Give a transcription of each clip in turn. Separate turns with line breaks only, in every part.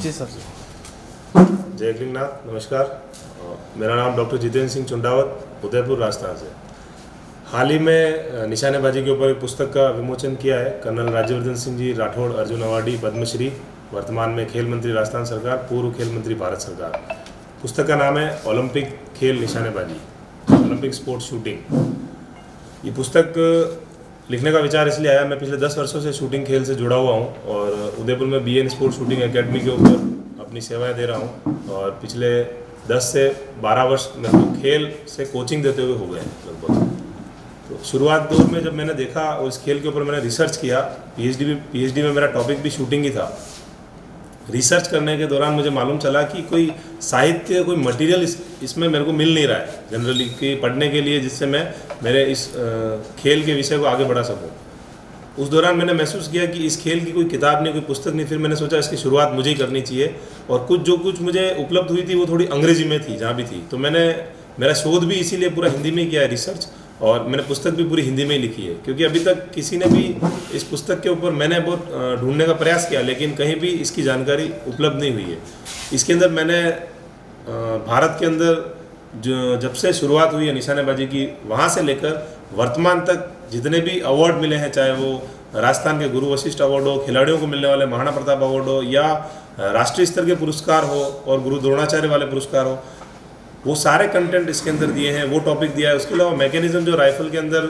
जी sir.
जय गृहनाथ, नमस्कार। मेरा नाम डॉक्टर जितेंद्र सिंह चुंडावत, उदयपुर राजस्थान से। हाल ही में निशानेबाजी के ऊपर एक पुस्तक का विमोचन किया है। कर्नल राज्यवर्धन सिंह जी राठौड़ अर्जुन अवार्डी पद्मश्री, वर्तमान में खेल मंत्री राजस्थान सरकार, पूर्व खेल मंत्री भारत सरकार। पुस्तक का नाम है ओलंपिक खेल निशानेबाजी, ओलंपिक स्पोर्ट्स शूटिंग। ये पुस्तक लिखने का विचार इसलिए आया, मैं पिछले 10 वर्षों से शूटिंग खेल से जुड़ा हुआ हूँ और उदयपुर में BN स्पोर्ट्स शूटिंग एकेडमी के ऊपर अपनी सेवाएं दे रहा हूँ और पिछले 10 से 12 वर्ष मेरे को खेल से कोचिंग देते हुए हो गए लगभग। तो शुरुआत दौर में जब मैंने देखा और इस खेल के ऊपर मैंने रिसर्च किया, PhD में मेरा टॉपिक भी शूटिंग ही था। रिसर्च करने के दौरान मुझे मालूम चला कि कोई साहित्य, कोई मटेरियल इसमें मेरे को मिल नहीं रहा है जनरली कि पढ़ने के लिए, जिससे मैं मेरे इस खेल के विषय को आगे बढ़ा सकूं। उस दौरान मैंने महसूस किया कि इस खेल की कोई किताब नहीं, कोई पुस्तक नहीं। फिर मैंने सोचा इसकी शुरुआत मुझे ही करनी चाहिए और जो कुछ मुझे उपलब्ध हुई थी वो थोड़ी अंग्रेजी में थी जहाँ भी थी। तो मेरा शोध भी इसीलिए पूरा हिंदी में किया है, रिसर्च, और मैंने पुस्तक भी पूरी हिंदी में ही लिखी है क्योंकि अभी तक किसी ने भी इस पुस्तक के ऊपर, मैंने बहुत ढूंढने का प्रयास किया लेकिन कहीं भी इसकी जानकारी उपलब्ध नहीं हुई है। इसके अंदर मैंने भारत के अंदर जब से शुरुआत हुई है निशानेबाजी की, वहाँ से लेकर वर्तमान तक जितने भी अवार्ड मिले हैं, चाहे वो राजस्थान के गुरु वशिष्ठ अवार्ड हो, खिलाड़ियों को मिलने वाले महाराणा प्रताप अवार्ड हो, या राष्ट्रीय स्तर के पुरस्कार हो और गुरु द्रोणाचार्य वाले पुरस्कार हो, वो सारे कंटेंट इसके अंदर दिए हैं, वो टॉपिक दिया है। उसके अलावा मैकेनिज्म, जो राइफल के अंदर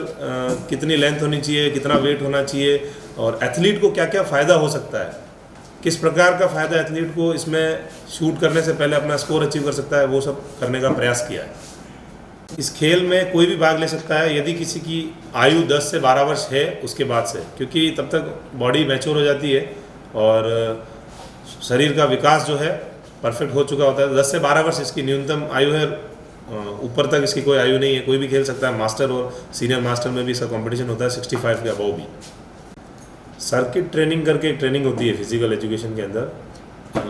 कितनी लेंथ होनी चाहिए, कितना वेट होना चाहिए और एथलीट को क्या क्या फ़ायदा हो सकता है, किस प्रकार का फ़ायदा एथलीट को इसमें शूट करने से पहले अपना स्कोर अचीव कर सकता है, वो सब करने का प्रयास किया है। इस खेल में कोई भी भाग ले सकता है यदि किसी की आयु 10 से 12 वर्ष है उसके बाद से, क्योंकि तब तक बॉडी मैच्योर हो जाती है और शरीर का विकास जो है परफेक्ट हो चुका होता है। 10 से 12 वर्ष इसकी न्यूनतम आयु है, ऊपर तक इसकी कोई आयु नहीं है। कोई भी खेल सकता है, मास्टर और सीनियर मास्टर में भी इसका कंपटीशन होता है, 65 के अबव भी। सर्किट ट्रेनिंग करके एक ट्रेनिंग होती है फिजिकल एजुकेशन के अंदर,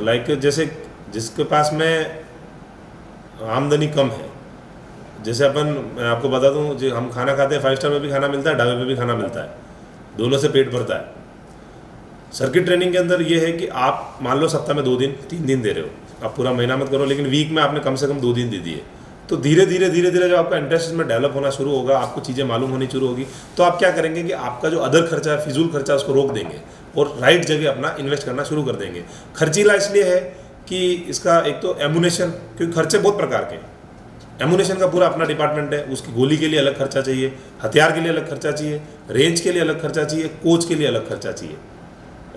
लाइक जैसे जिसके पास में आमदनी कम है, जैसे मैं आपको बता दूं, जो हम खाना खाते हैं, 5 स्टार में भी खाना मिलता है, ढाबे पे भी खाना मिलता है, दोनों से पेट भरता है। सर्किट ट्रेनिंग के अंदर ये है कि आप मान लो सप्ताह में 2 दिन 3 दिन दे रहे हो, आप पूरा महीना मत करो, लेकिन वीक में आपने कम से कम 2 दिन दे दिए, तो धीरे धीरे जब आपका इंटरेस्ट इसमें डेवलप होना शुरू होगा, आपको चीज़ें मालूम होनी शुरू होगी, तो आप क्या करेंगे कि आपका जो अदर खर्चा है, फिजूल खर्चा, उसको रोक देंगे और राइट जगह अपना इन्वेस्ट करना शुरू कर देंगे। खर्चीला इसलिए है कि इसका एक तो एमुनेशन, क्योंकि खर्चे बहुत प्रकार के, एमुनेशन का पूरा अपना डिपार्टमेंट है, उसकी गोली के लिए अलग खर्चा चाहिए, हथियार के लिए अलग खर्चा चाहिए, रेंज के लिए अलग खर्चा चाहिए, कोच के लिए अलग खर्चा चाहिए,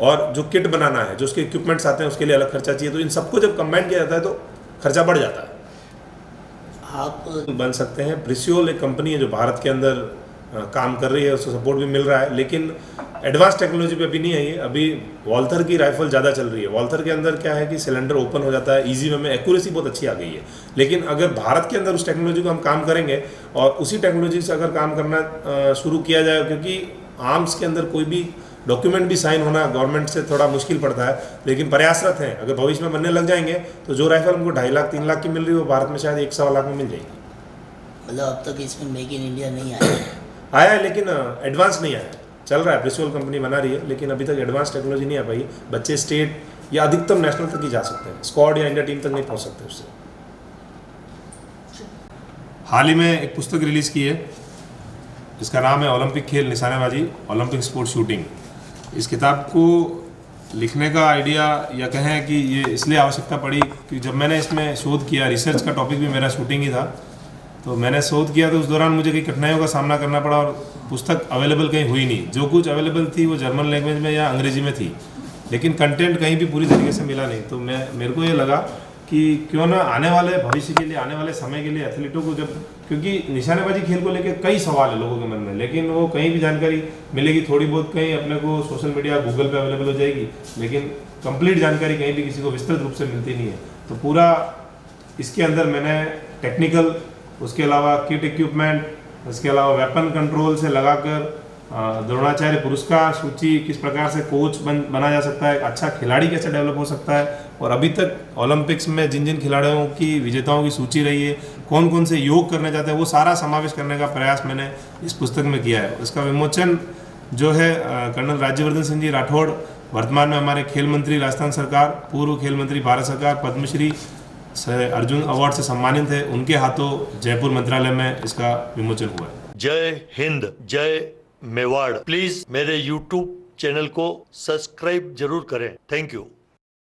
और जो किट बनाना है, जो उसके इक्विपमेंट्स आते हैं उसके लिए अलग खर्चा चाहिए। तो इन सबको जब कंबाइन किया जाता है तो खर्चा बढ़ जाता है। आप बन सकते हैं। प्रिसियोल एक कंपनी है जो भारत के अंदर काम कर रही है, उसको सपोर्ट भी मिल रहा है, लेकिन एडवांस टेक्नोलॉजी पे अभी नहीं आई है। अभी वॉल्थर की राइफल ज़्यादा चल रही है। वॉल्थर के अंदर क्या है कि सिलेंडर ओपन हो जाता है, ईजी वे में, एक्यूरेसी बहुत अच्छी आ गई है। लेकिन अगर भारत के अंदर उस टेक्नोलॉजी को हम काम करेंगे और उसी टेक्नोलॉजी से अगर काम करना शुरू किया जाए, क्योंकि आर्म्स के अंदर कोई भी डॉक्यूमेंट भी साइन होना गवर्नमेंट से थोड़ा मुश्किल पड़ता है, लेकिन प्रयासरत हैं। अगर भविष्य में बनने लग जाएंगे तो जो राइफल हमको 2.5 लाख 3 लाख की मिल रही है वो भारत में शायद 1-1.25 लाख में मिल जाएगी।
मतलब अब तक इसमें मेक इन इंडिया नहीं
आया है, लेकिन एडवांस नहीं आया। चल रहा है, प्रिसियोल कंपनी बना रही है, लेकिन अभी तक एडवांस टेक्नोलॉजी नहीं आ पाई। बच्चे स्टेट या अधिकतम नेशनल तक ही जा सकते हैं, स्क्वाड या इंडिया टीम तक नहीं पहुंच सकते उससे। हाल ही में एक पुस्तक रिलीज की है जिसका नाम है ओलंपिक खेल निशानेबाजी, ओलंपिक स्पोर्ट्स शूटिंग। इस किताब को लिखने का आइडिया, या कहें कि ये इसलिए आवश्यकता पड़ी कि जब मैंने इसमें शोध किया, रिसर्च का टॉपिक भी मेरा शूटिंग ही था, तो मैंने शोध किया तो उस दौरान मुझे कई कठिनाइयों का सामना करना पड़ा और पुस्तक अवेलेबल कहीं हुई नहीं। जो कुछ अवेलेबल थी वो जर्मन लैंग्वेज में या अंग्रेजी में थी, लेकिन कंटेंट कहीं भी पूरी तरीके से मिला नहीं। तो मेरे को ये लगा कि क्यों ना आने वाले भविष्य के लिए, आने वाले समय के लिए एथलीटों को, जब क्योंकि निशानेबाजी खेल को लेकर कई सवाल है लोगों के मन में, लेकिन वो कहीं भी जानकारी मिलेगी थोड़ी बहुत, कहीं अपने को सोशल मीडिया गूगल पे अवेलेबल हो जाएगी, लेकिन कंप्लीट जानकारी कहीं भी किसी को विस्तृत रूप से मिलती नहीं है। तो पूरा इसके अंदर मैंने टेक्निकल, उसके अलावा किट इक्विपमेंट, उसके अलावा वेपन कंट्रोल से लगाकर द्रोणाचार्य पुरस्कार सूची, किस प्रकार से कोच बना जा सकता है, अच्छा खिलाड़ी कैसे डेवलप हो सकता है, और अभी तक ओलंपिक्स में जिन जिन खिलाड़ियों की, विजेताओं की सूची रही है, कौन कौन से योग करने चाहते हैं, वो सारा समावेश करने का प्रयास मैंने इस पुस्तक में किया है। इसका विमोचन जो है कर्नल राज्यवर्धन सिंह जी राठौड़ वर्तमान में हमारे खेल मंत्री राजस्थान सरकार, पूर्व खेल मंत्री भारत सरकार, पद्मश्री से अर्जुन अवार्ड से सम्मानित है, उनके हाथों जयपुर मंत्रालय में इसका विमोचन हुआ है।
जय हिंद, जय मेवाड़। प्लीज मेरे YouTube चैनल को सब्सक्राइब जरूर करें। Thank you.